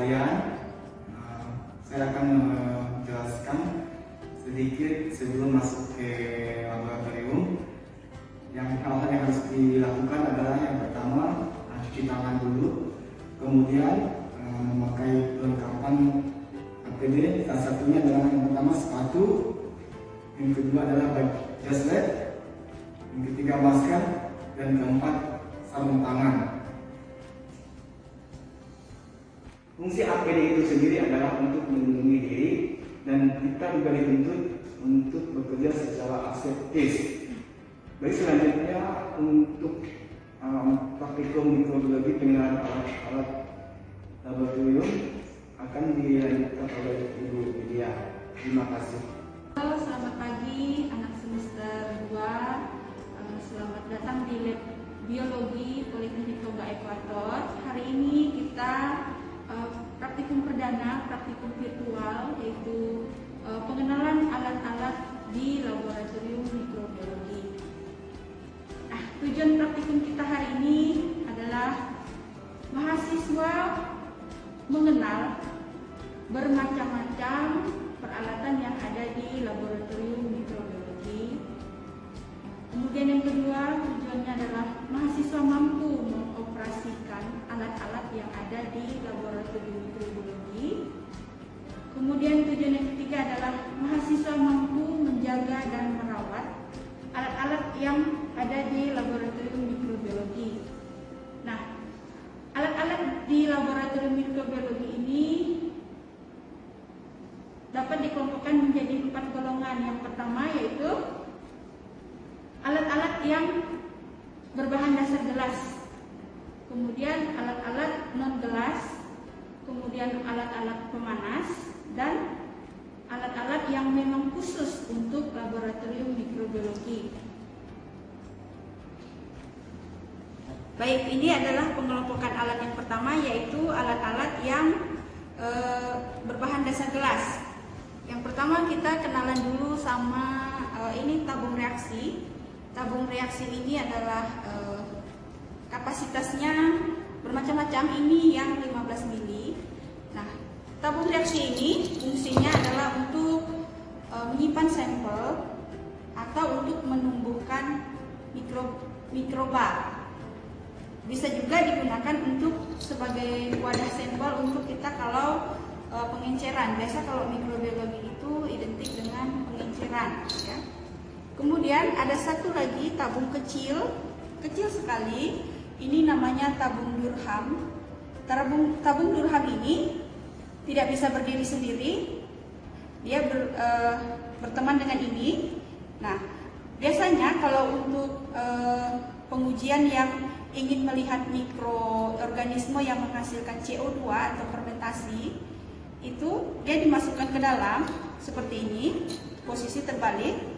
sekalian, saya akan menjelaskan sedikit sebelum masuk ke laboratorium. Hal-hal yang harus dilakukan adalah yang pertama, cuci tangan dulu, kemudian memakai perlengkapan APD. Salah satunya adalah yang pertama sepatu, yang kedua adalah jas lab, yang ketiga masker, dan keempat sarung tangan. Fungsi APD itu sendiri adalah untuk melindungi diri, dan kita juga dituntut untuk bekerja secara aseptis. Baik, selanjutnya untuk praktikum mikrobiologi pengenalan alat-alat laboratorium akan dilanjutkan oleh Ibu Widya. Terima kasih. Halo, selamat pagi anak semester 2. Selamat datang di lab biologi Politeknik Toba Ekuator. Hari ini kita praktikum perdana, praktikum virtual, yaitu pengenalan alat-alat di laboratorium mikrobiologi. Tujuan praktikum kita hari ini adalah mahasiswa mengenal bermacam-macam peralatan yang ada di laboratorium mikrobiologi. Kemudian yang kedua, tujuannya adalah mahasiswa mampu mengoperasikan alat-alat yang ada di laboratorium mikrobiologi. Kemudian tujuan yang ketiga adalah mahasiswa mampu menjaga dan merawat alat-alat yang ada di laboratorium mikrobiologi. Nah, alat-alat di laboratorium mikrobiologi ini dapat dikelompokkan menjadi 4 golongan. Yang pertama yaitu alat-alat yang berbahan dasar gelas, kemudian alat-alat non gelas, kemudian alat-alat pemanas, dan alat-alat yang memang khusus untuk laboratorium mikrobiologi. Baik, ini adalah pengelompokan alat yang pertama, yaitu alat-alat yang berbahan dasar gelas. Yang pertama kita kenalan dulu sama ini tabung reaksi. Tabung reaksi ini adalah kapasitasnya bermacam-macam, ini yang 15 mili. Nah, tabung reaksi ini fungsinya adalah untuk menyimpan sampel atau untuk menumbuhkan mikroba. Bisa juga digunakan untuk sebagai wadah sampel untuk kita kalau pengenceran. Biasa kalau mikrobiologi itu identik dengan pengenceran, ya. Kemudian ada satu lagi tabung kecil sekali. Ini namanya tabung Durham. Tabung Durham ini tidak bisa berdiri sendiri, dia berteman dengan ini. Nah, biasanya kalau untuk pengujian yang ingin melihat mikroorganisme yang menghasilkan CO2 atau fermentasi, itu dia dimasukkan ke dalam seperti ini, posisi terbalik.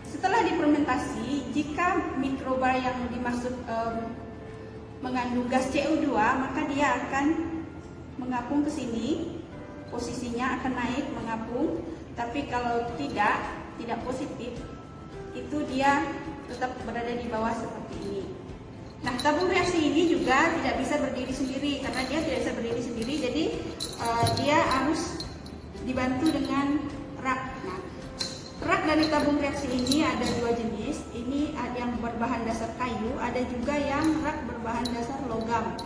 Setelah difermentasi, jika mikroba yang dimaksud mengandung gas CO2, maka dia akan mengapung ke sini, posisinya akan naik mengapung. Tapi kalau tidak positif, itu dia tetap berada di bawah seperti ini. Nah, tabung reaksi ini juga tidak bisa berdiri sendiri, karena dia tidak bisa berdiri sendiri, jadi dia harus dibantu dengan rak. Nah, rak dari tabung reaksi ini ada 2 jenis. Ini ada yang berbahan dasar kayu, ada juga yang rak berbahan dasar logam.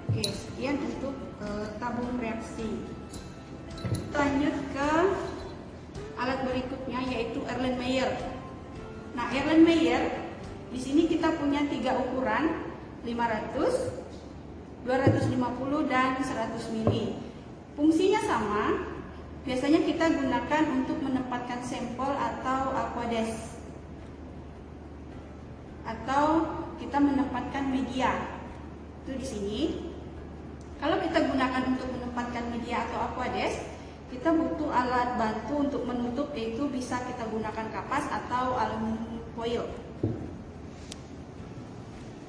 Oke, sekian untuk tabung reaksi. Lanjut ke alat berikutnya, yaitu Erlenmeyer. Nah, Erlenmeyer di sini kita punya 3 ukuran, 500, 250 dan 100 mili. Fungsinya sama. Biasanya kita gunakan untuk menempatkan sampel atau aqueous, atau kita menempatkan media. Itu di sini. Kalau kita gunakan untuk menempatkan media atau aqueous, kita butuh alat bantu untuk menutup, yaitu bisa kita gunakan kapas atau aluminium foil.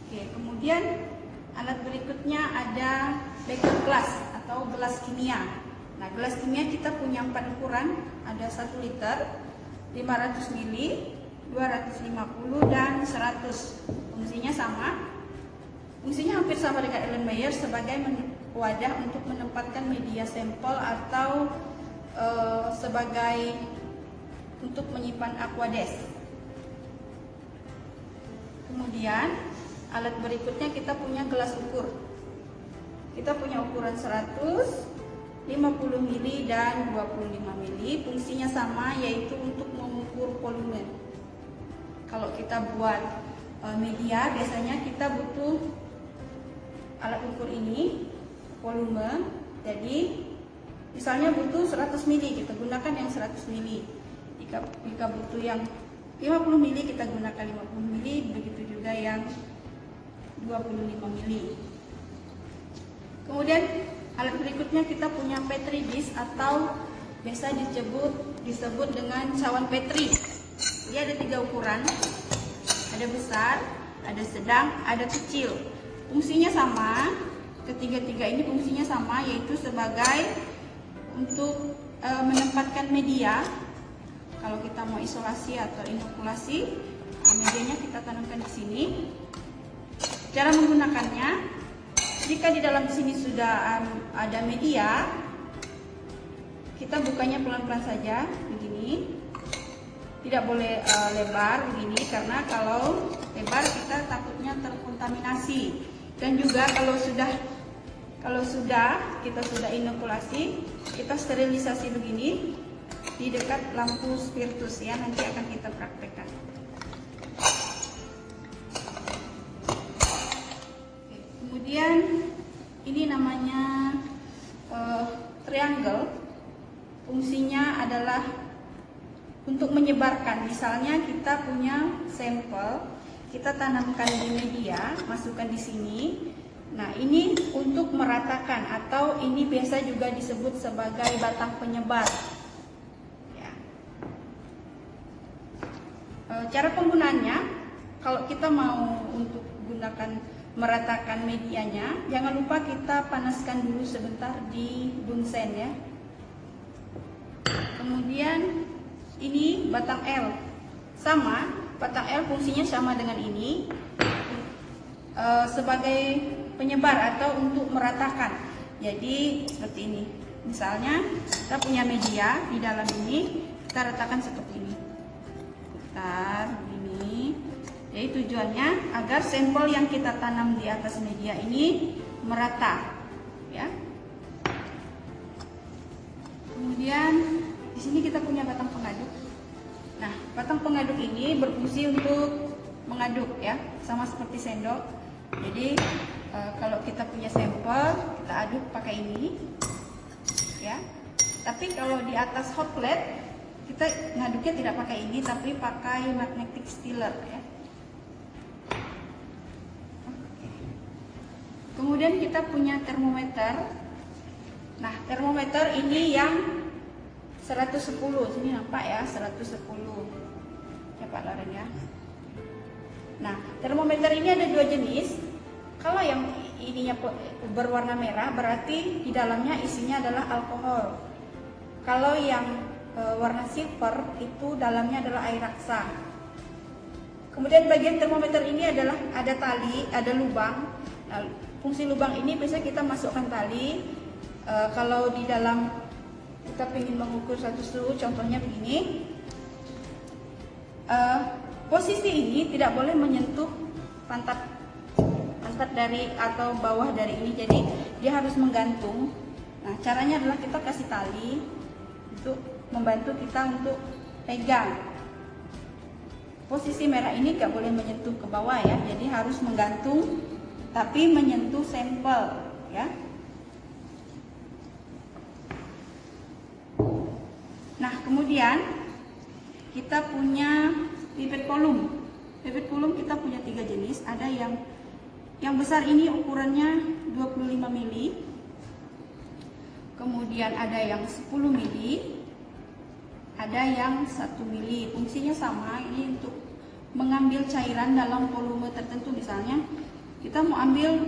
Oke, kemudian alat berikutnya ada beker gelas atau gelas kimia. Nah, gelas kimia kita punya 4 ukuran, ada 1 liter, 500 mili, 250 dan 100. Fungsinya sama. Fungsinya hampir sama dengan Erlenmeyer sebagai wadah untuk menempatkan media sampel atau sebagai untuk menyimpan aquades. Kemudian alat berikutnya kita punya gelas ukur. Kita punya ukuran 100, 50 ml dan 25 ml. Fungsinya sama, yaitu untuk mengukur volume. Kalau kita buat media, biasanya kita butuh alat ukur ini, volume. Jadi misalnya butuh 100 ml, kita gunakan yang 100 ml. Jika butuh yang 50 ml, kita gunakan 50 ml. Begitu juga yang 25 ml. Kemudian alat berikutnya kita punya Petri dish atau biasa disebut dengan cawan Petri. Dia ada 3 ukuran, ada besar, ada sedang, ada kecil. Fungsinya sama, ketiga-tiga ini fungsinya sama, yaitu sebagai untuk menempatkan media. Kalau kita mau isolasi atau inokulasi, medianya kita tanamkan di sini. Cara menggunakannya, jika di dalam sini sudah ada media, kita bukanya pelan-pelan saja, begini. Tidak boleh lebar begini, karena kalau lebar kita takutnya terkontaminasi. Dan juga kalau kita sudah inokulasi, kita sterilisasi begini di dekat lampu spiritus ya, nanti akan kita praktekkan. Kemudian ini namanya triangle. Fungsinya adalah untuk menyebarkan. Misalnya kita punya sampel, kita tanamkan di media, masukkan di sini. Nah, ini untuk meratakan, atau ini biasa juga disebut sebagai batang penyebar. Ya. Cara penggunaannya, kalau kita mau untuk gunakan meratakan medianya, jangan lupa kita panaskan dulu sebentar di bunsen ya. Kemudian ini batang L, sama, batang L fungsinya sama dengan ini, sebagai penyebar atau untuk meratakan. Jadi seperti ini. Misalnya kita punya media di dalam ini, kita ratakan seperti ini. Putar ini. Jadi tujuannya agar sampel yang kita tanam di atas media ini merata, ya. Kemudian di sini kita punya batang pengaduk. Nah, batang pengaduk ini berfungsi untuk mengaduk ya, sama seperti sendok. Jadi kalau kita punya sampel, kita aduk pakai ini, ya. Tapi kalau di atas hot plate, kita ngaduknya tidak pakai ini, tapi pakai magnetic stirrer ya. Kemudian kita punya termometer. Nah, termometer ini yang 110, sini nampak ya, 110 ya Pak Loren ya. Nah, termometer ini ada 2 jenis. Kalau yang ininya berwarna merah, berarti di dalamnya isinya adalah alkohol. Kalau yang warna silver, itu dalamnya adalah air raksa. Kemudian bagian termometer ini adalah ada tali, ada lubang. Nah, fungsi lubang ini biasanya kita masukkan tali. Kalau di dalam kita ingin mengukur satu suhu, contohnya begini, posisi ini tidak boleh menyentuh pantat dari atau bawah dari ini, jadi dia harus menggantung. Nah, caranya adalah kita kasih tali untuk membantu kita untuk pegang. Posisi merah ini gak boleh menyentuh ke bawah ya, jadi harus menggantung tapi menyentuh sampel ya. Nah, kemudian kita punya pipet kolum. Pipet kolum kita punya 3 jenis. Ada yang besar ini ukurannya 25 mili. Kemudian ada yang 10 mili. Ada yang 1 mili. Fungsinya sama, ini untuk mengambil cairan dalam volume tertentu. Misalnya kita mau ambil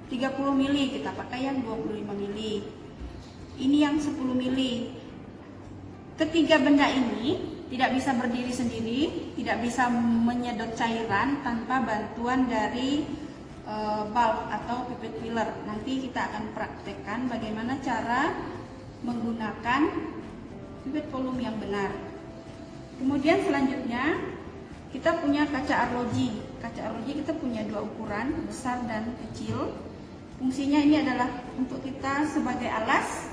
30 mili, kita pakai yang 25 mili. Ini yang 10 mili. Ketiga benda ini tidak bisa berdiri sendiri, tidak bisa menyedot cairan tanpa bantuan dari valve atau pipet filler. Nanti kita akan praktekkan bagaimana cara menggunakan pipet volume yang benar. Kemudian selanjutnya kita punya kaca arloji. Kaca arloji kita punya dua ukuran, besar dan kecil. Fungsinya ini adalah untuk kita sebagai alas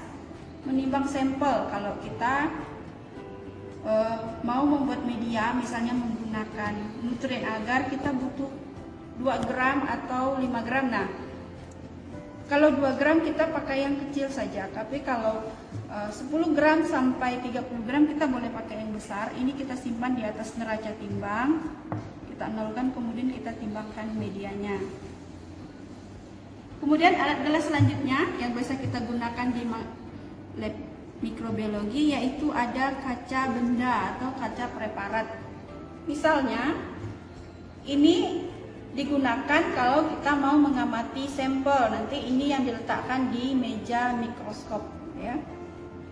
menimbang sampel. Kalau kita mau membuat media, misalnya menggunakan nutrien agar, kita butuh 2 gram atau 5 gram. Nah, kalau 2 gram kita pakai yang kecil saja, tapi kalau 10 gram sampai 30 gram kita boleh pakai yang besar. Ini kita simpan di atas neraca timbang, kita nolkan, kemudian kita timbangkan medianya. Kemudian alat gelas selanjutnya yang biasa kita gunakan di lab mikrobiologi yaitu ada kaca benda atau kaca preparat. Misalnya ini digunakan kalau kita mau mengamati sampel. Nanti ini yang diletakkan di meja mikroskop ya.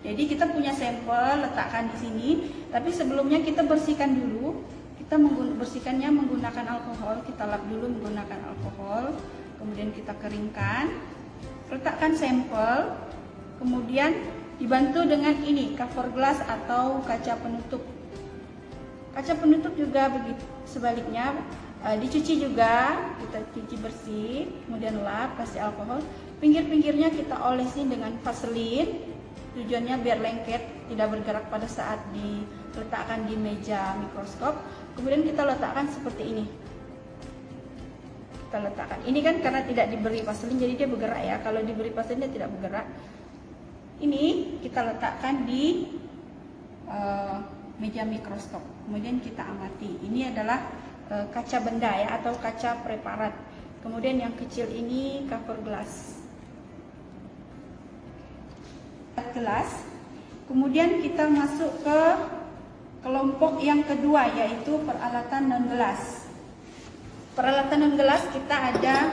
Jadi kita punya sampel, letakkan di sini, tapi sebelumnya kita bersihkan dulu. Kita bersihkannya menggunakan alkohol, kita lap dulu menggunakan alkohol, kemudian kita keringkan, letakkan sampel, kemudian dibantu dengan ini cover glass atau kaca penutup. Kaca penutup juga begitu, sebaliknya dicuci juga, kita cuci bersih, kemudian lap, kasih alkohol. Pinggir-pinggirnya kita olesin dengan vaselin, tujuannya biar lengket, tidak bergerak pada saat diletakkan di meja mikroskop. Kemudian kita letakkan seperti ini. Kita letakkan. Ini kan karena tidak diberi vaselin jadi dia bergerak ya. Kalau diberi vaselin dia tidak bergerak. Ini kita letakkan di meja mikroskop, kemudian kita amati. Ini adalah kaca benda ya, atau kaca preparat. Kemudian yang kecil ini cover glass. Gelas. Kemudian kita masuk ke kelompok yang kedua yaitu peralatan non gelas. Peralatan non gelas kita ada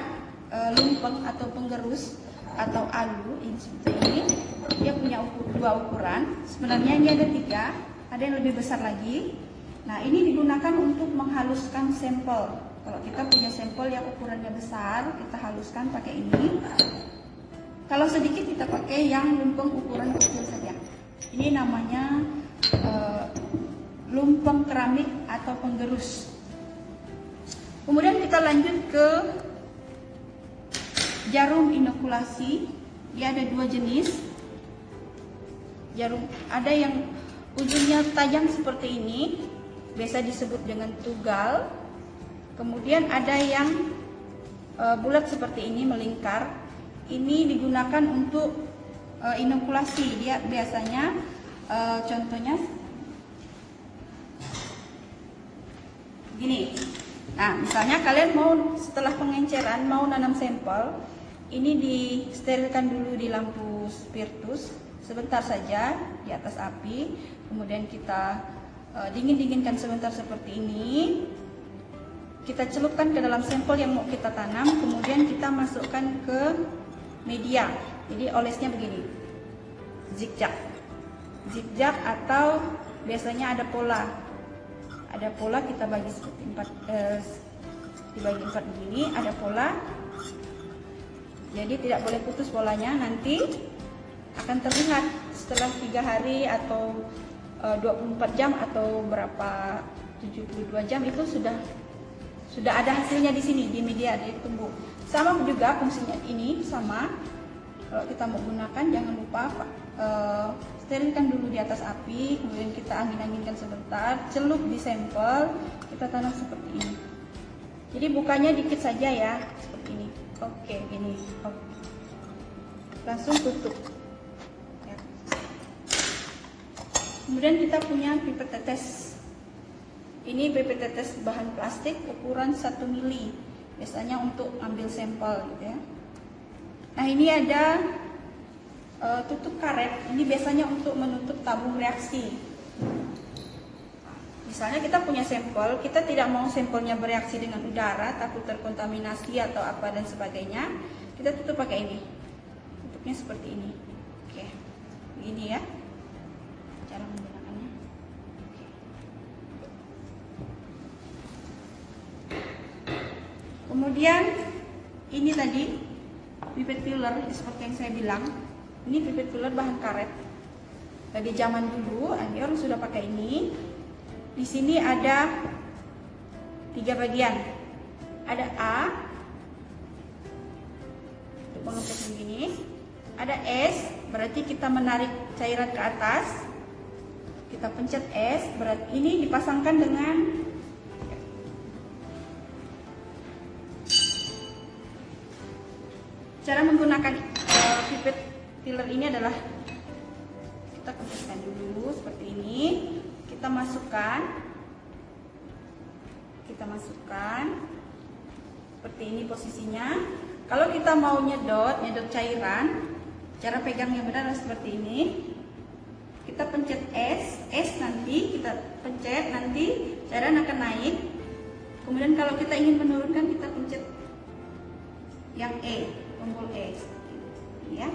lumpeng atau penggerus atau alu ini seperti ini. Dia punya dua ukuran. Sebenarnya ini ada 3, ada yang lebih besar lagi. Nah, ini digunakan untuk menghaluskan sampel. Kalau kita punya sampel yang ukurannya besar, kita haluskan pakai ini. Kalau sedikit kita pakai yang lumpeng ukuran kecil saja. Ini namanya lumpeng keramik atau penggerus. Kemudian kita lanjut ke jarum inokulasi. Dia ada 2 jenis. Jarum ada yang ujungnya tajam seperti ini, biasa disebut dengan tugal. Kemudian ada yang bulat seperti ini, melingkar. Ini digunakan untuk inokulasi. Dia biasanya contohnya gini. Nah, misalnya kalian mau setelah pengenceran mau nanam sampel, ini disterilkan dulu di lampu spiritus sebentar saja di atas api, kemudian kita dingin-dinginkan sebentar seperti ini. Kita celupkan ke dalam sampel yang mau kita tanam, kemudian kita masukkan ke media. Jadi olesnya begini, zigzag, zigzag atau biasanya ada pola. Ada pola, kita bagi seperti 4, dibagi 4 begini, ada pola. Jadi tidak boleh putus polanya, nanti akan terlihat setelah 3 hari atau 24 jam atau berapa 72 jam itu sudah ada hasilnya di sini di media, di tumbuh. Sama juga fungsinya ini sama. Kalau kita mau gunakan jangan lupa sterilkan dulu di atas api, kemudian kita angin-anginkan sebentar, celup di sampel, kita tanam seperti ini. Jadi bukanya dikit saja ya, seperti ini. Oke, gini. Oke. Langsung tutup. Ya. Kemudian kita punya pipet tetes. Ini pipet tetes bahan plastik ukuran 1 mili. Biasanya untuk ambil sampel gitu ya. Nah, ini ada tutup karet. Ini biasanya untuk menutup tabung reaksi. Misalnya kita punya sampel, kita tidak mau sampelnya bereaksi dengan udara, takut terkontaminasi atau apa dan sebagainya, kita tutup pakai ini. Tutupnya seperti ini. Oke, begini ya cara menggunakannya. Oke. Kemudian ini tadi pipet filler seperti yang saya bilang. Ini pipet filler bahan karet. Dari zaman dulu Anior sudah pakai ini. Di sini ada 3 bagian. Ada A untuk mengepek begini. Ada S, berarti kita menarik cairan ke atas. Kita pencet S, berarti ini dipasangkan dengan cara menggunakan pipet filler ini adalah kita kempeskan dulu seperti ini. Kita masukkan seperti ini posisinya. Kalau kita mau nyedot cairan, cara pegang yang benar adalah seperti ini. Kita pencet S nanti kita pencet, nanti cairan akan naik. Kemudian kalau kita ingin menurunkan, kita pencet yang tombol E, ya.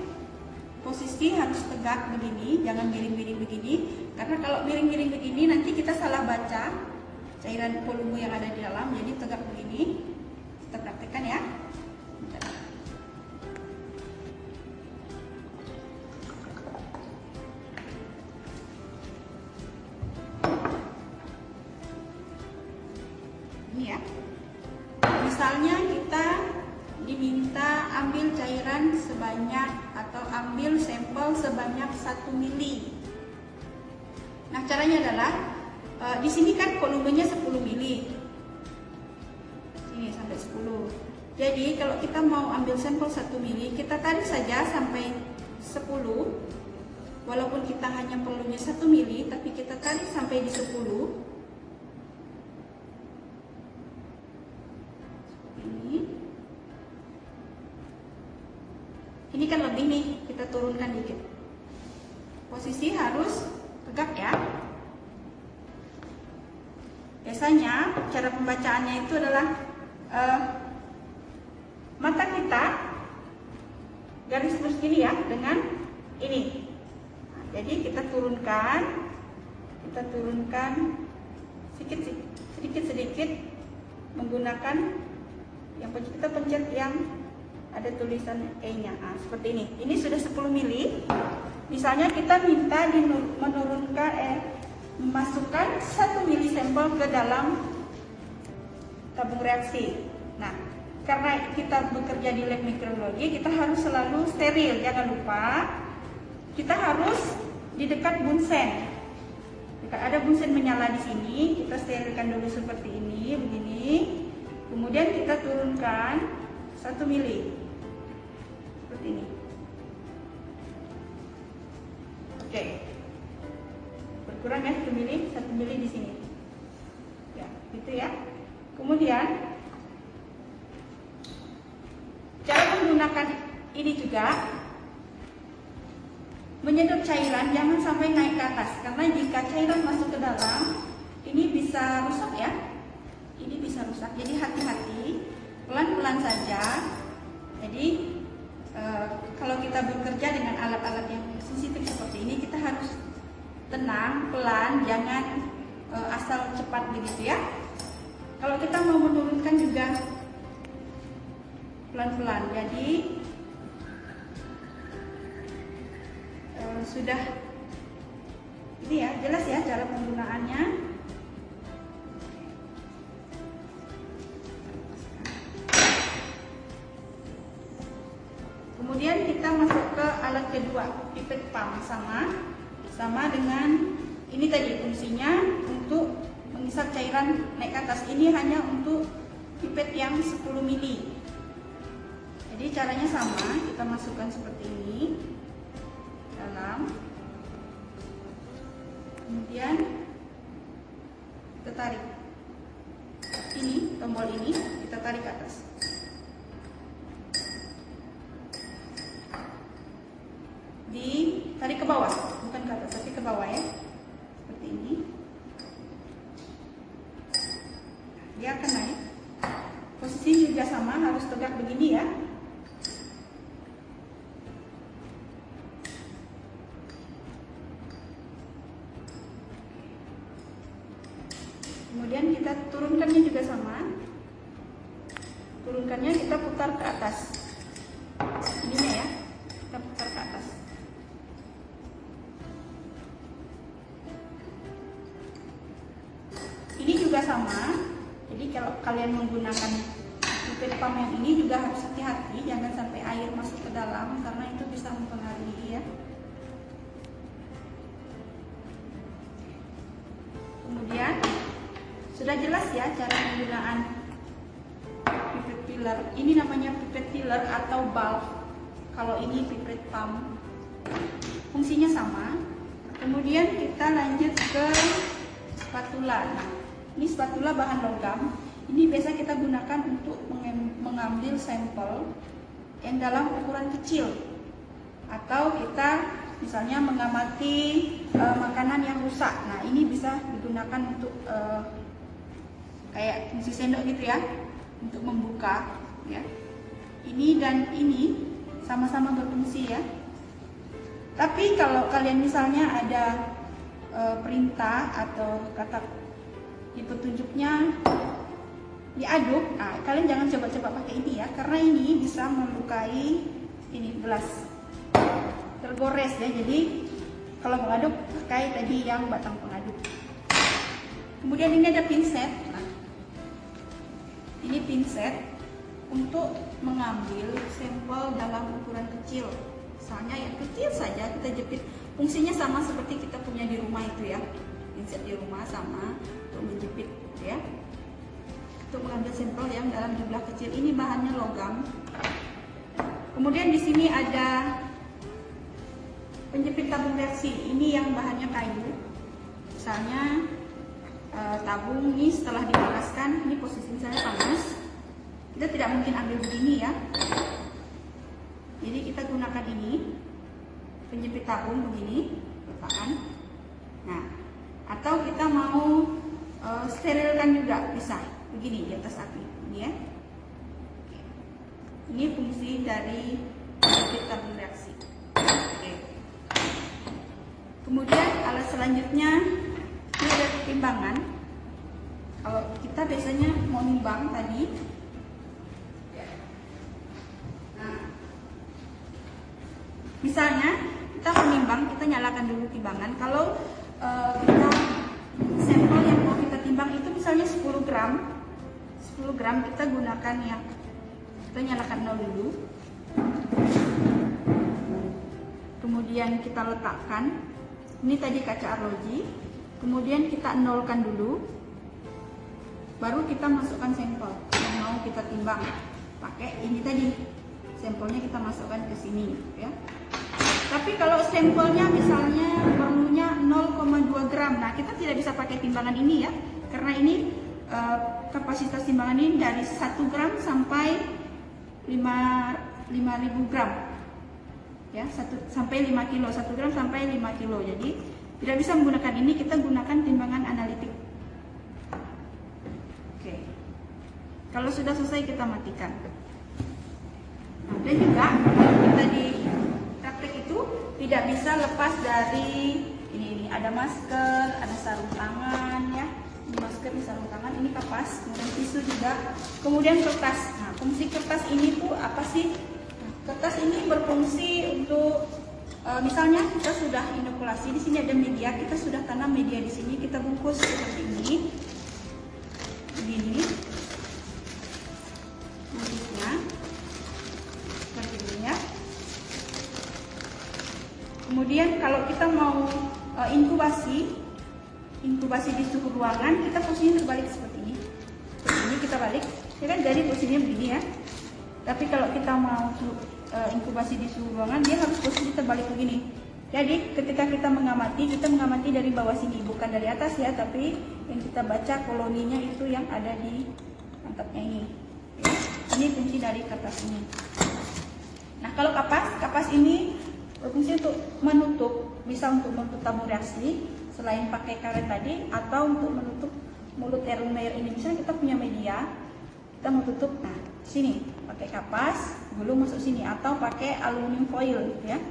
Posisi harus tegak begini, jangan miring-miring begini. Karena kalau miring-miring begini nanti kita salah baca cairan volume yang ada di dalam. Jadi tegak begini. Kita praktekkan ya. Ini ya. Misalnya kita diminta ambil cairan sebanyak atau ambil sampel sebanyak 1 mili. Nah, caranya adalah di sini kan volumenya 10 mili. Ini sampai 10. Jadi kalau kita mau ambil sampel 1 mili, kita tarik saja sampai 10. Walaupun kita hanya perlunya 1 mili, tapi kita tarik sampai di 10. Ini kan lebih nih, kita turunkan dikit. Posisi harus tegak ya. Biasanya cara pembacaannya itu adalah mata kita garis lurus gini ya, dengan ini. Nah, jadi kita turunkan sedikit menggunakan yang kita pencet yang ada tulisan E-nya. Nah, seperti ini. Ini sudah 10 mili. Misalnya kita minta memasukkan 1 mili sampel ke dalam tabung reaksi. Nah, karena kita bekerja di lab mikrobiologi, kita harus selalu steril. Jangan lupa, kita harus di dekat bunsen. Jika ada bunsen menyala di sini, kita sterilkan dulu seperti ini, begini. Kemudian kita turunkan 1 mili. Seperti ini. Oke. Berkurang ya 1 mili di sini. Ya, gitu ya. Kemudian cara menggunakan ini juga menyedot cairan jangan sampai naik ke atas, karena jika cairan masuk ke dalam ini bisa rusak ya. Ini bisa rusak. Jadi hati-hati, pelan-pelan saja. Jadi kalau kita bekerja dengan alat-alat yang sensitif seperti ini, kita harus tenang, pelan, jangan asal cepat begitu ya. Kalau kita mau menurunkan juga pelan-pelan. Jadi sudah ini ya, jelas ya cara penggunaannya. Kemudian kita masuk ke alat kedua, pipet pump, sama dengan ini tadi, fungsinya untuk mengisap cairan naik ke atas. Ini hanya untuk pipet yang 10 mili. Jadi caranya sama, kita masukkan seperti ini dalam, kemudian kita tarik ini, tombol ini kita tarik ke atas. Ditarik ke bawah, bukan ke atas tapi ke bawah ya, seperti ini. Dia akan naik. Posisi juga sama, harus tegak begini ya. Kemudian kita turunkannya juga sama. Turunkannya kita putar ke atas. kalian menggunakan pipet pump yang ini juga harus hati-hati, jangan sampai air masuk ke dalam karena itu bisa mempengaruhi ya. Kemudian sudah jelas ya cara penggunaan pipet filler. Ini namanya pipet filler atau valve. Kalau ini pipet pump, fungsinya sama. Kemudian kita lanjut ke spatula. Nah, ini spatula bahan logam. Ini biasa kita gunakan untuk mengambil sampel yang dalam ukuran kecil, atau kita misalnya mengamati makanan yang rusak. Nah, ini bisa digunakan untuk kayak fungsi sendok gitu ya, untuk membuka ya. Ini dan ini sama-sama berfungsi ya. Tapi kalau kalian misalnya ada perintah atau kata di petunjuknya diaduk, nah, kalian jangan coba-coba pakai ini ya, karena ini bisa melukai ini gelas, tergores ya. Jadi kalau mengaduk pakai tadi yang batang pengaduk. Kemudian ini ada pinset. Nah, ini pinset untuk mengambil sampel dalam ukuran kecil. Misalnya yang kecil saja kita jepit. Fungsinya sama seperti kita punya di rumah itu ya. Pinset di rumah sama untuk menjepit ya. Untuk mengambil sampel yang dalam jumlah kecil. Ini bahannya logam. Kemudian di sini ada penjepit tabung reaksi. Ini yang bahannya kayu. Misalnya tabung ini setelah dipanaskan, ini posisi misalnya panas. Kita tidak mungkin ambil begini ya. Jadi kita gunakan ini penjepit tabung begini, letakkan. Nah, atau kita mau sterilkan juga bisa begini di atas api, ini ya. Ini fungsi dari penjepit tabung reaksi. Oke. Kemudian alat selanjutnya ini ada timbangan. Kalau kita biasanya mau nimbang tadi, misalnya kita menimbang, kita nyalakan dulu timbangan. Kalau kita sampel yang mau kita timbang itu misalnya 10 gram kita gunakan yang kita nyalakan 0 dulu. Kemudian kita letakkan, ini tadi kaca arloji. Kemudian kita nolkan dulu, baru kita masukkan sampel yang mau kita timbang. Pakai ini tadi, sampelnya kita masukkan ke sini ya. Tapi kalau sampelnya misalnya perlunya 0,2 gram, nah kita tidak bisa pakai timbangan ini ya, karena ini kapasitas timbangan ini dari 1 gram sampai 5.000 gram ya, sampai 5 kilo, 1 gram sampai 5 kilo. Jadi tidak bisa menggunakan ini, kita gunakan timbangan analitik. Oke, kalau sudah selesai kita matikan. Nah, dan juga kita di praktek itu tidak bisa lepas dari ini ada masker, ada sarung tangan ya. Ini masker, ini sarung tangan, ini kapas, kemudian tisu juga, kemudian kertas. Nah, fungsi kertas ini tuh apa sih? Nah, kertas ini berfungsi untuk misalnya kita sudah inokulasi, di sini ada media, kita sudah tanam media di sini, kita bungkus seperti ini, begini, bungkusnya seperti ini ya. Kemudian kalau kita mau inkubasi di suhu ruangan, kita posisinya terbalik seperti ini. Seperti ini kita balik, ya kan, jadi posisinya begini ya. Tapi kalau kita mau inkubasi di suhu ruangan, dia harus posisi terbalik begini. Jadi ketika kita mengamati dari bawah sini, bukan dari atas ya, tapi yang kita baca koloninya itu yang ada di mantapnya ini. Ya. Ini fungsi dari kertas ini. Nah, kalau kapas ini berfungsi untuk menutup, bisa untuk menutup tabung reaksi selain pakai karet tadi, atau untuk menutup mulut termometer ini. Misalnya kita punya media, kita mau tutup, nah sini pakai kapas, gulung masuk sini, atau pakai aluminium foil ya.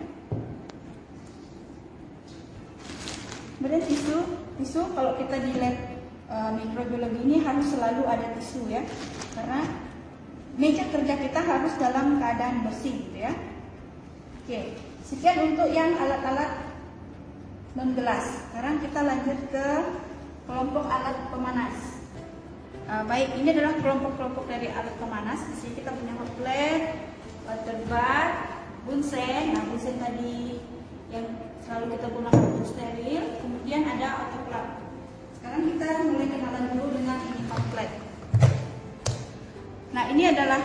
Kemudian tisu kalau kita di lab mikrobiologi ini harus selalu ada tisu ya, karena meja kerja kita harus dalam keadaan bersih gitu ya. Oke, sekian untuk yang alat-alat non gelas. Sekarang kita lanjut ke kelompok alat pemanas. Baik, ini adalah kelompok-kelompok dari alat pemanas. Di sini kita punya hot plate, water bath, bunsen. Nah, bunsen tadi yang selalu kita gunakan untuk steril. Kemudian ada autoclave. Sekarang kita mulai kenalan dulu dengan ini hot plate. Nah, ini adalah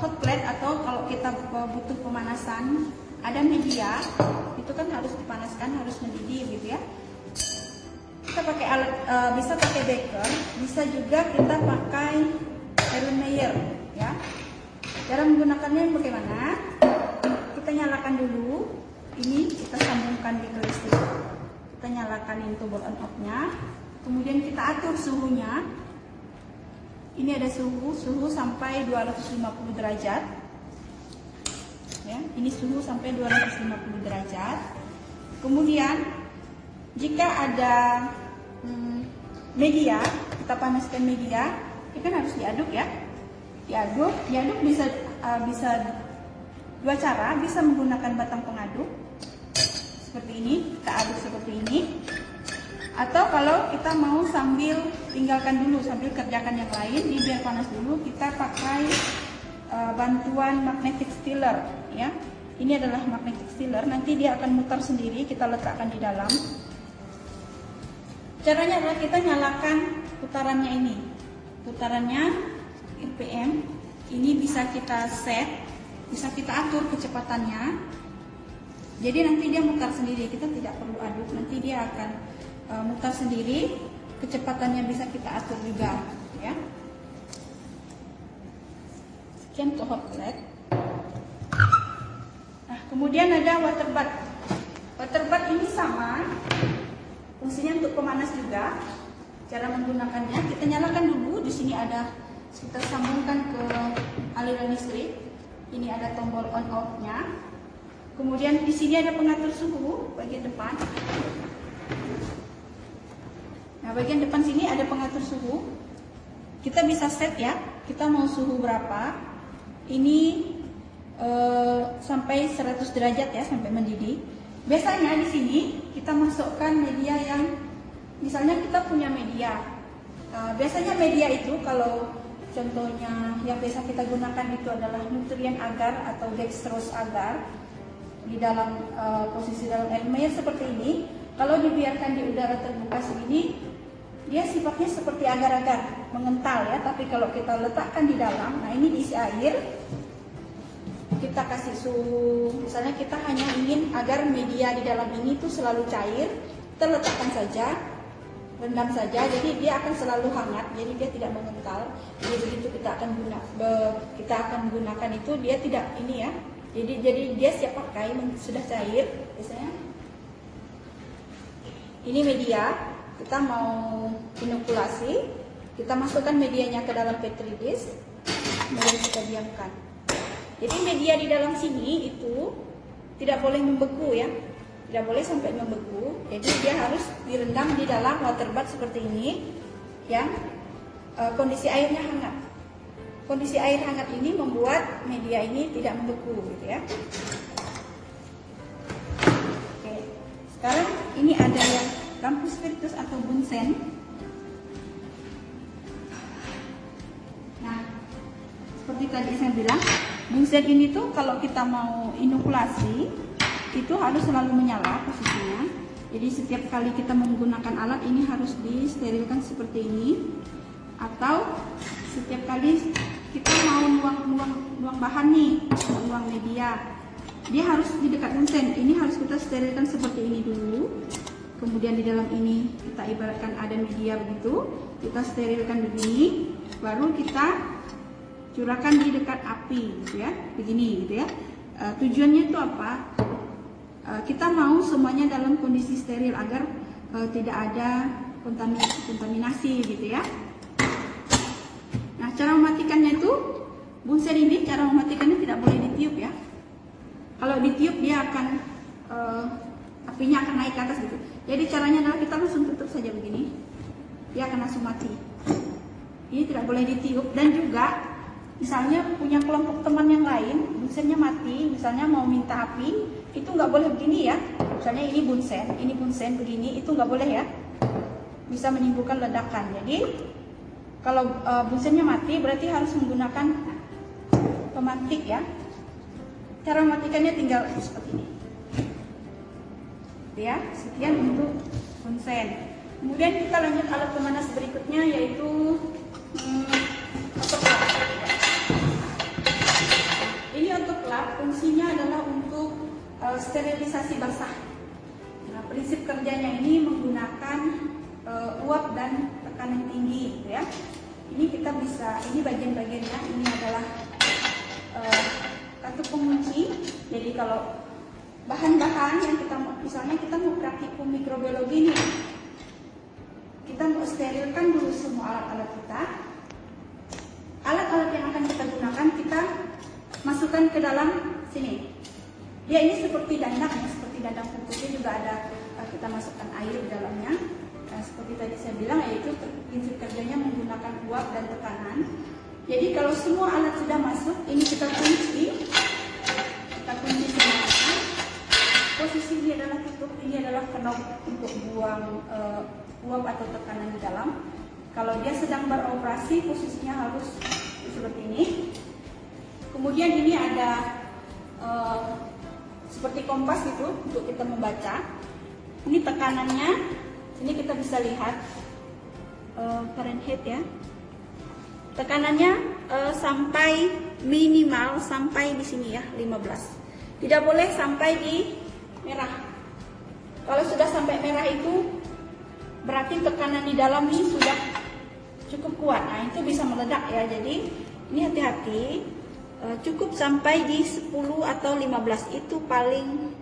hot plate, atau kalau kita butuh pemanasan, ada media, itu kan harus dipanaskan, harus mendidih gitu ya. Kita pakai alat, bisa pakai beker, bisa juga kita pakai Erlenmeyer ya. Cara menggunakannya bagaimana? Kita nyalakan dulu, ini kita sambungkan di listrik. Kita nyalakan ini tombol on off-nya, kemudian kita atur suhunya. Ini ada suhu sampai 250 derajat. Ya, ini suhu sampai 250 derajat. Kemudian jika ada media, kita panaskan media, ini kan harus diaduk ya. Diaduk bisa dua cara, bisa menggunakan batang pengaduk seperti ini, kita aduk seperti ini. Atau kalau kita mau sambil tinggalkan dulu, sambil kerjakan yang lain, ini biar panas dulu, kita pakai bantuan magnetic stiller ya. Ini adalah magnetic stiller, nanti dia akan mutar sendiri, kita letakkan di dalam. Caranya adalah kita nyalakan putarannya ini. Putarannya RPM, ini bisa kita set, bisa kita atur kecepatannya. Jadi nanti dia mutar sendiri, kita tidak perlu aduk, nanti dia akan mutar sendiri, kecepatannya bisa kita atur juga ya. Sekian untuk hot plate. Nah, kemudian ada water bath. Water bath ini sama, fungsinya untuk pemanas juga. Cara menggunakannya, kita nyalakan dulu. Di sini ada, kita sambungkan ke aliran listrik. Ini ada tombol on off-nya. Kemudian di sini ada pengatur suhu bagian depan. Nah, bagian depan sini ada pengatur suhu. Kita bisa set ya, kita mau suhu berapa. Ini sampai 100 derajat ya, sampai mendidih. Biasanya di sini kita masukkan media yang, misalnya kita punya media. Biasanya media itu kalau contohnya yang biasa kita gunakan itu adalah nutrien agar atau dextrose agar di dalam posisi dalam Erlenmeyer seperti ini. Kalau dibiarkan di udara terbuka segini, dia sifatnya seperti agar-agar, mengental ya. Tapi kalau kita letakkan di dalam, nah ini diisi air, kita kasih suhu, misalnya kita hanya ingin agar media di dalam ini tuh selalu cair, kita letakkan saja, rendam saja, jadi dia akan selalu hangat, jadi dia tidak mengental. Jadi begitu kita akan gunakan itu, dia tidak ini ya. Jadi dia siap pakai, sudah cair biasanya. Ini media, kita mau inokulasi, kita masukkan medianya ke dalam petri dish, kemudian kita diamkan. Jadi media di dalam sini itu tidak boleh membeku ya, tidak boleh sampai membeku. Jadi dia harus direndam di dalam water bath seperti ini, yang kondisi airnya hangat. Kondisi air hangat ini membuat media ini tidak membeku gitu ya. Oke, sekarang ini ada yang Campus Spiritus atau bunsen. Nah, seperti tadi saya bilang, bunsen ini tuh kalau kita mau inokulasi itu harus selalu menyala posisinya. Jadi setiap kali kita menggunakan alat ini harus disterilkan seperti ini. Atau setiap kali kita mau nuang bahan nih, nuang media, dia harus di dekat bunsen. Ini harus kita sterilkan seperti ini dulu. Kemudian di dalam ini kita ibaratkan ada media begitu, kita sterilkan begini, baru kita curahkan di dekat api gitu ya, begini gitu ya. Tujuannya itu apa? Kita mau semuanya dalam kondisi steril agar tidak ada kontaminasi gitu ya. Nah, cara mematikannya itu, bunsen ini cara mematikannya tidak boleh ditiup ya. Kalau ditiup dia akan apinya akan naik ke atas gitu. Jadi caranya adalah kita langsung tutup saja begini, dia akan langsung mati. Ini tidak boleh ditiup. Dan juga misalnya punya kelompok teman yang lain, bunsennya mati, misalnya mau minta api, itu nggak boleh begini ya. Misalnya ini bunsen begini, itu nggak boleh ya, bisa menimbulkan ledakan. Jadi Kalau bunsennya mati berarti harus menggunakan pematik ya. Cara mematikannya tinggal seperti ini. Ya, sekian untuk bunsen. Kemudian kita lanjut alat pemanas berikutnya yaitu otoprak. Ini otoprak fungsinya adalah untuk sterilisasi basah. Nah, prinsip kerjanya ini menggunakan uap dan tekanan tinggi, gitu ya. Ini kita bisa, ini bagian-bagiannya, ini adalah kartu pengunci. Jadi kalau bahan-bahan yang kita misalnya kita mau praktikum mikrobiologi nih, kita mau sterilkan dulu semua alat-alat kita. Alat-alat yang akan kita gunakan kita masukkan ke dalam sini. Dia ini seperti dandang ya, seperti dandang pupuknya juga ada, kita masukkan air di dalamnya. Nah, seperti tadi saya bilang yaitu prinsip kerjanya menggunakan uap dan tekanan. Jadi kalau semua alat sudah masuk, ini kita kunci semua. Posisi ini adalah tutup, ini adalah knob untuk buang uap atau tekanan di dalam. Kalau dia sedang beroperasi, posisinya harus seperti ini. Kemudian ini ada seperti kompas gitu untuk kita membaca. Ini tekanannya, sini kita bisa lihat Fahrenheit ya. Tekanannya sampai minimal sampai di sini ya 15. Tidak boleh sampai di merah. Kalau sudah sampai merah itu berarti tekanan di dalam ini sudah cukup kuat. Nah, itu bisa meledak ya. Jadi ini hati-hati. Cukup sampai di 10 atau 15 itu paling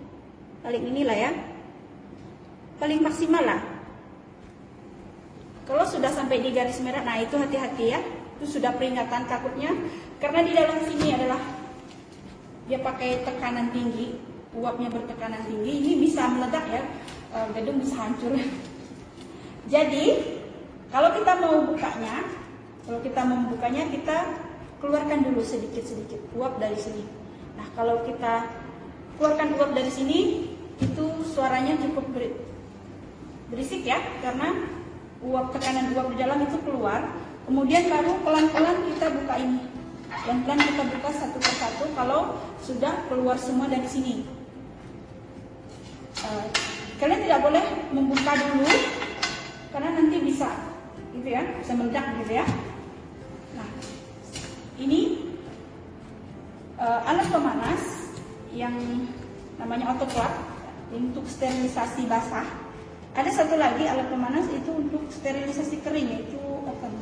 inilah ya. Paling maksimal lah. Kalau sudah sampai di garis merah, nah itu hati-hati ya. Itu sudah peringatan takutnya karena di dalam sini adalah dia pakai tekanan tinggi, uapnya bertekanan tinggi, ini bisa meledak ya, gedung bisa hancur. Jadi kalau kita mau membukanya, kita keluarkan dulu sedikit-sedikit uap dari sini. Nah, kalau kita keluarkan uap dari sini, itu suaranya cukup berisik ya, karena tekanan uap di dalam itu keluar. Kemudian baru pelan-pelan kita buka ini. Pelan-pelan kita buka satu persatu kalau sudah keluar semua dari sini. Kalian tidak boleh membuka dulu karena nanti bisa gitu ya, bisa meledak gitu ya. Nah, ini alat pemanas yang namanya otoprak untuk sterilisasi basah. Ada satu lagi alat pemanas itu untuk sterilisasi kering, yaitu oven.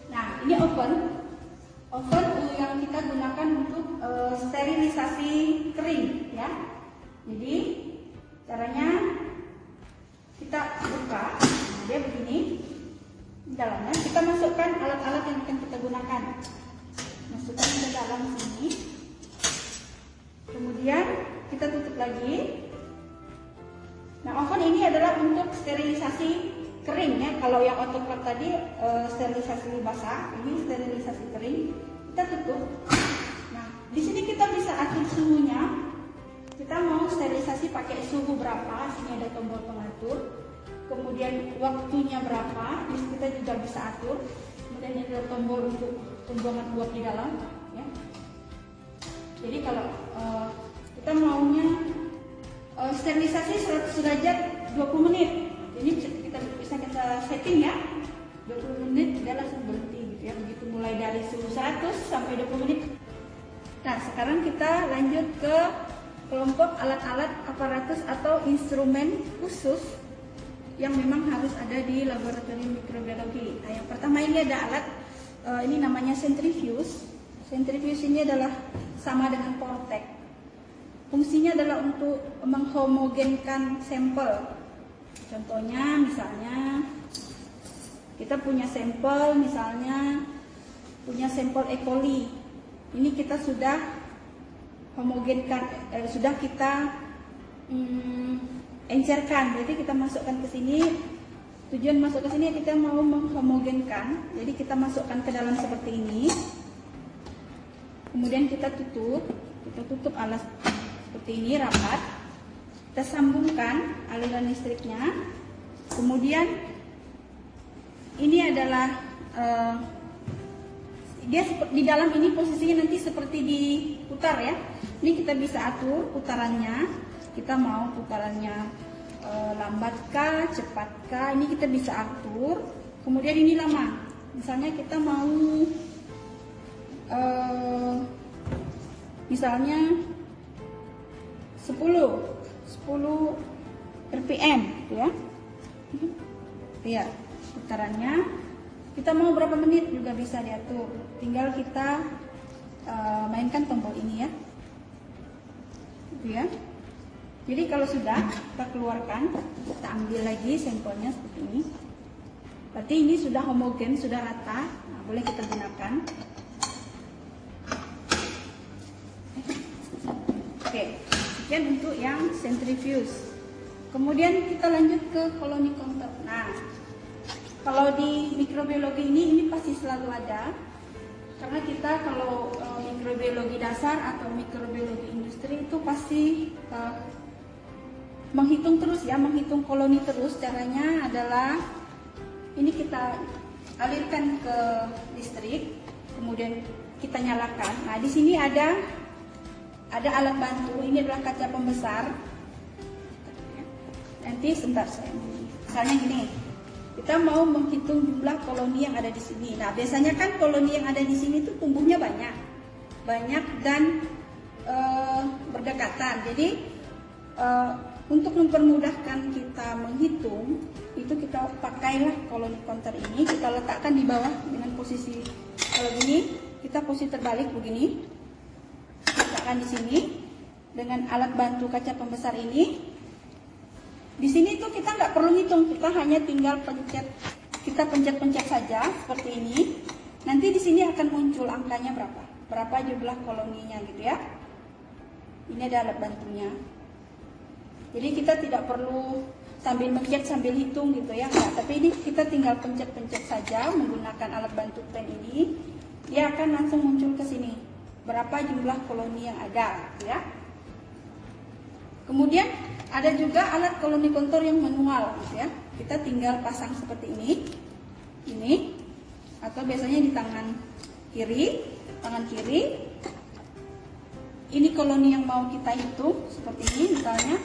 Nah, ini oven yang kita gunakan untuk sterilisasi kering ya. Jadi caranya kita buka, nah, dia begini. Di dalamnya kita masukkan alat-alat yang akan kita gunakan. Masukkan ke dalam sini. Kemudian kita tutup lagi. Nah, oven ini adalah untuk sterilisasi kering ya. Kalau yang otoprak tadi sterilisasi basah, ini sterilisasi kering. Kita tutup. Nah, di sini kita bisa atur suhunya. Kita mau sterilisasi pakai suhu berapa? Sini ada tombol pengatur. Kemudian waktunya berapa? Ini kita juga bisa atur. Kemudian ada tombol untuk pembuangan uap di dalam. Ya. Jadi kalau kita maunya sterilisasi 100 derajat 20 menit. Ini kita bisa kita setting ya. 20 menit dia langsung berhenti gitu ya. Begitu mulai dari suhu 100 sampai 20 menit. Nah, sekarang kita lanjut ke kelompok alat-alat aparatus atau instrumen khusus yang memang harus ada di laboratorium mikrobiologi. Nah, yang pertama ini ada alat ini namanya centrifuge. Centrifuge ini adalah sama dengan Portek. Fungsinya adalah untuk menghomogenkan sampel. Contohnya misalnya kita punya sampel, misalnya punya sampel E. coli. Ini kita sudah homogenkan, sudah kita encerkan. Jadi kita masukkan ke sini. Tujuan masuk ke sini kita mau menghomogenkan. Jadi kita masukkan ke dalam seperti ini. Kemudian kita tutup alas seperti ini rapat. Kita sambungkan aliran listriknya. Kemudian ini adalah dia di dalam ini posisinya nanti seperti diputar ya. Ini kita bisa atur putarannya. Kita mau putarannya lambatkah, cepatkah, ini kita bisa atur. Kemudian ini lama. Misalnya kita mau misalnya 10 rpm gitu ya. Ya, putarannya kita mau berapa menit juga bisa diatur. Tinggal kita mainkan tombol ini ya. Gitu ya. Jadi kalau sudah kita keluarkan, kita ambil lagi sampelnya seperti ini. Berarti ini sudah homogen, sudah rata. Nah, boleh kita gunakan. Oke, sekian untuk yang centrifuge. Kemudian kita lanjut ke koloni counter. Nah, kalau di mikrobiologi ini pasti selalu ada. Karena kita kalau mikrobiologi dasar atau mikrobiologi industri itu pasti menghitung terus ya, menghitung koloni terus. Caranya adalah ini kita alirkan ke listrik, kemudian kita nyalakan. Nah, di sini ada alat bantu. Ini adalah kaca pembesar. Nanti sebentar saya. Misalnya gini, kita mau menghitung jumlah koloni yang ada di sini. Nah, biasanya kan koloni yang ada di sini tuh tumbuhnya banyak dan berdekatan. Jadi untuk mempermudahkan kita menghitung, itu kita pakailah koloni counter ini, kita letakkan di bawah dengan posisi kalau gini, kita posisi terbalik begini, letakkan di sini dengan alat bantu kaca pembesar ini. Di sini tuh kita nggak perlu hitung, kita hanya tinggal pencet saja seperti ini. Nanti di sini akan muncul angkanya berapa jumlah koloninya gitu ya. Ini ada alat bantunya. Jadi kita tidak perlu sambil mencet sambil hitung gitu ya, enggak. Tapi ini kita tinggal pencet saja menggunakan alat bantu pen ini, dia akan langsung muncul ke sini. Berapa jumlah koloni yang ada gitu ya. Kemudian ada juga alat koloni kontur yang manual gitu ya. Kita tinggal pasang seperti ini atau biasanya di tangan kiri. Ini koloni yang mau kita hitung seperti ini misalnya.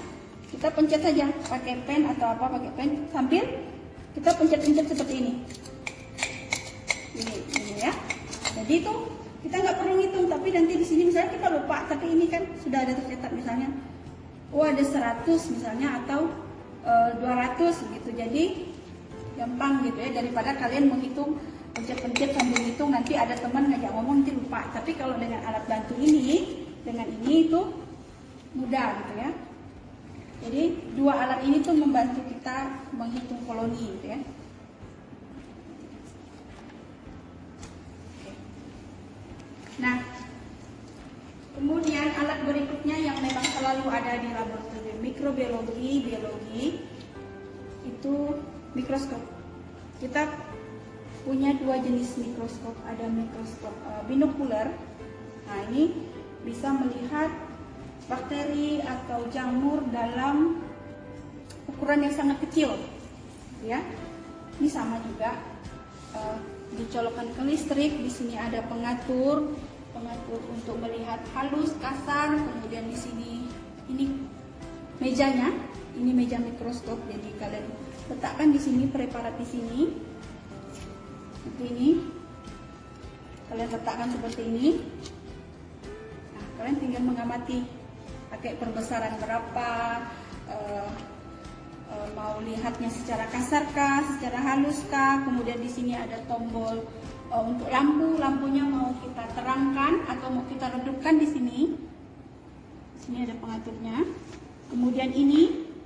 Kita pencet saja pakai pen atau pakai pen sambil kita pencet seperti ini. Ini ya. Jadi itu kita nggak perlu hitung, tapi nanti di sini misalnya kita lupa, tapi ini kan sudah ada tercatat misalnya. Ada 100 misalnya atau 200 gitu. Jadi gampang gitu ya, daripada kalian menghitung pencet sambil hitung nanti ada teman ngajak ngomong nanti lupa. Tapi kalau dengan alat bantu ini, itu mudah gitu ya. Jadi dua alat ini tuh membantu kita menghitung koloni gitu ya. Nah, kemudian alat berikutnya yang memang selalu ada di laboratorium biologi itu mikroskop. Kita punya dua jenis mikroskop, ada mikroskop binokuler. Nah, ini bisa melihat bakteri atau jamur dalam ukuran yang sangat kecil, ya. Ini sama juga dicolokkan ke listrik. Di sini ada pengatur untuk melihat halus, kasar. Kemudian di sini ini mejanya, ini meja mikroskop. Jadi kalian letakkan di sini preparat di sini, seperti ini. Kalian letakkan seperti ini. Nah, kalian tinggal mengamati. Pakai perbesaran berapa, mau lihatnya secara kasarkah, secara haluskah. Kemudian di sini ada tombol untuk lampunya mau kita terangkan atau mau kita redupkan di sini. Di sini ada pengaturnya. Kemudian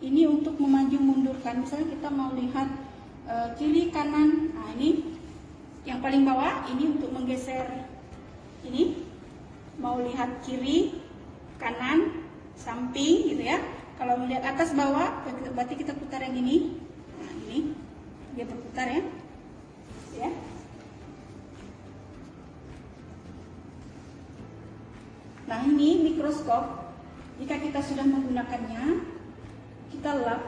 ini untuk memaju mundurkan. Misalnya kita mau lihat kiri kanan. Nah, ini yang paling bawah ini untuk menggeser ini. Mau lihat kiri, kanan, samping gitu ya. Kalau melihat atas bawah berarti kita putar yang ini. Nah, ini dia berputar ya. Nah, ini mikroskop. Jika kita sudah menggunakannya, kita lap,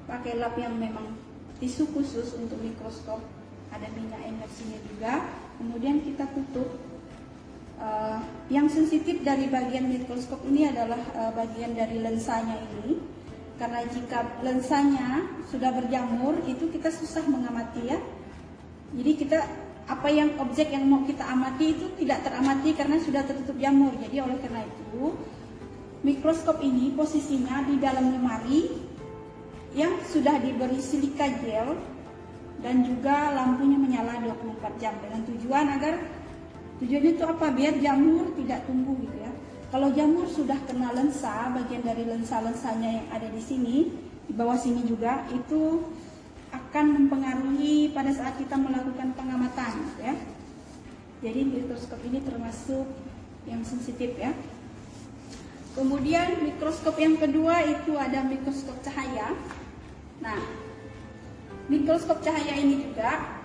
pakai lap yang memang tisu khusus untuk mikroskop, ada minyak imersinya juga. Kemudian kita tutup. Yang sensitif dari bagian mikroskop ini adalah bagian dari lensanya ini, karena jika lensanya sudah berjamur itu kita susah mengamati ya. Jadi kita objek yang mau kita amati itu tidak teramati karena sudah tertutup jamur. Jadi oleh karena itu mikroskop ini posisinya di dalam lemari yang sudah diberi silika gel dan juga lampunya menyala 24 jam dengan tujuannya itu apa? Biar jamur tidak tumbuh gitu ya. Kalau jamur sudah kena lensa, bagian dari lensa-lensanya yang ada di sini, di bawah sini juga, itu akan mempengaruhi pada saat kita melakukan pengamatan gitu ya. Jadi mikroskop ini termasuk yang sensitif ya. Kemudian mikroskop yang kedua itu ada mikroskop cahaya. Nah, mikroskop cahaya ini juga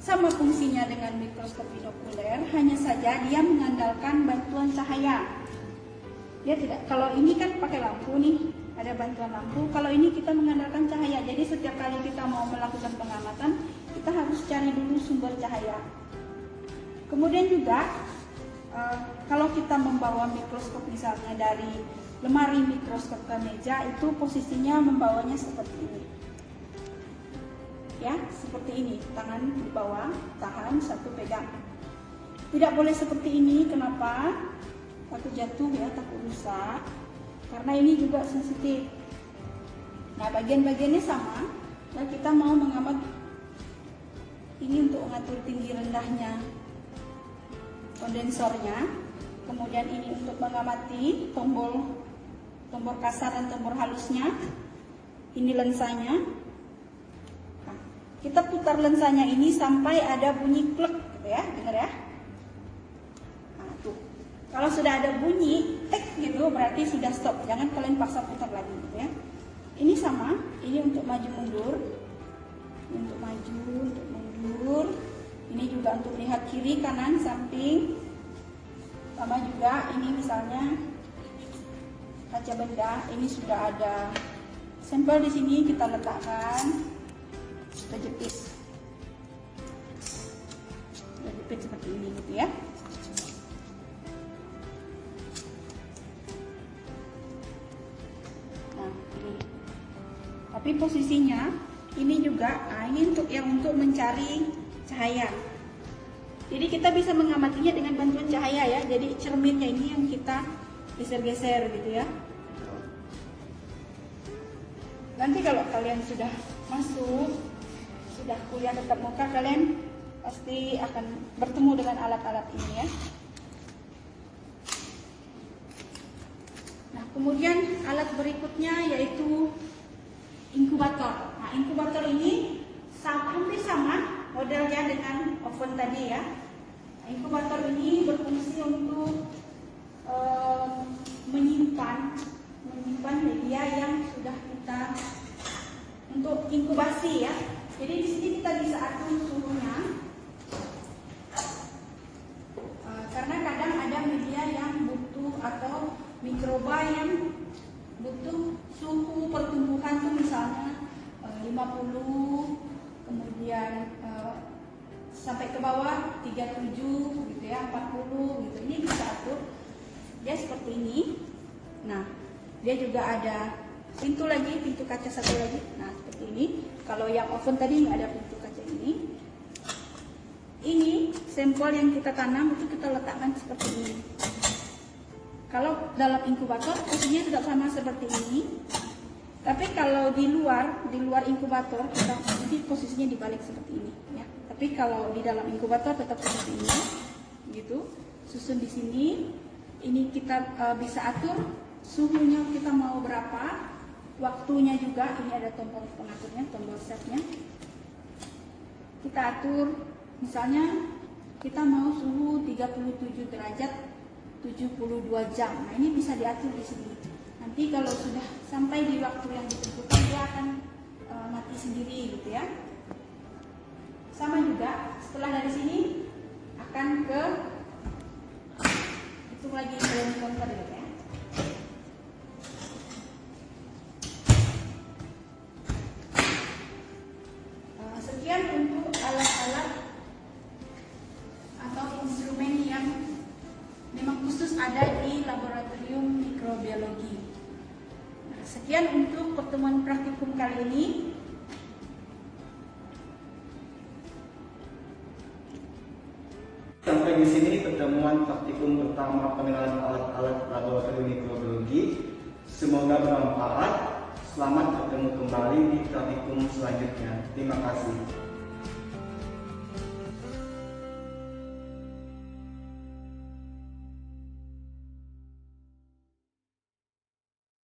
sama fungsinya dengan mikroskop binokuler, hanya saja dia mengandalkan bantuan cahaya. Dia tidak, kalau ini kan pakai lampu nih, ada bantuan lampu. Kalau ini kita mengandalkan cahaya. Jadi setiap kali kita mau melakukan pengamatan, kita harus cari dulu sumber cahaya. Kemudian juga kalau kita membawa mikroskop misalnya dari lemari mikroskop ke meja, itu posisinya membawanya seperti ini. Ya, seperti ini, tangan di bawah, tahan, satu pegang. Tidak boleh seperti ini, kenapa? Takut jatuh ya, takut rusak. Karena ini juga sensitif. Nah, bagian-bagiannya sama. Nah, kita mau mengamat ini untuk mengatur tinggi rendahnya kondensornya. Kemudian ini untuk mengamati tombol kasar dan tombol halusnya. Ini lensanya. Nah, kita putar lensanya ini sampai ada bunyi klek gitu ya, dengar ya. Nah, tuh. Kalau sudah ada bunyi tek gitu berarti sudah stop. Jangan kalian paksa putar lagi gitu ya. Ini sama, ini untuk maju mundur. Untuk maju, untuk mundur. Ini juga untuk lihat kiri, kanan, samping. Sama juga ini misalnya kaca benda, ini sudah ada sampel di sini, kita letakkan, kita jepit seperti ini gitu ya. Nah, ini. Tapi posisinya ini juga, ini untuk mencari cahaya. Jadi kita bisa mengamatinya dengan bantuan cahaya ya. Jadi cerminnya ini yang kita geser-geser gitu ya. Nanti kalau kalian sudah masuk, sudah kuliah tatap muka, kalian pasti akan bertemu dengan alat-alat ini ya. Nah, kemudian alat berikutnya yaitu inkubator. Nah, inkubator ini hampir sama modelnya dengan oven tadi ya. Nah, inkubator ini berfungsi untuk menyimpan media yang sudah kita untuk inkubasi ya. Jadi di sini kita bisa atur suhunya. Karena kadang ada media yang butuh atau mikroba yang butuh suhu pertumbuhan tuh misalnya 50, kemudian sampai ke bawah 37 gitu ya, 40 gitu. Ini bisa atur. Dia seperti ini. Nah, dia juga ada pintu kaca satu lagi. Nah, seperti ini. Kalau yang oven tadi nggak ada pintu kaca ini. Ini sampel yang kita tanam itu kita letakkan seperti ini. Kalau dalam inkubator posisinya tidak sama seperti ini. Tapi kalau di luar inkubator kita nanti posisinya dibalik seperti ini ya. Tapi kalau di dalam inkubator tetap seperti ini, gitu. Susun di sini. Ini kita bisa atur suhunya kita mau berapa, waktunya juga. Ini ada tombol pengaturnya, tombol setnya. Kita atur, misalnya kita mau suhu 37 derajat 72 jam. Nah, ini bisa diatur di sini. Nanti kalau sudah sampai di waktu yang ditentukan dia akan mati sendiri gitu ya. Sama juga setelah dari sini akan ke itu lagi dalam counter gitu ya. khusus ada di laboratorium mikrobiologi. Nah, sekian untuk pertemuan praktikum kali ini. Sampai di sini pertemuan praktikum pertama pengenalan alat-alat laboratorium mikrobiologi. Semoga bermanfaat. Selamat bertemu kembali di praktikum selanjutnya. Terima kasih.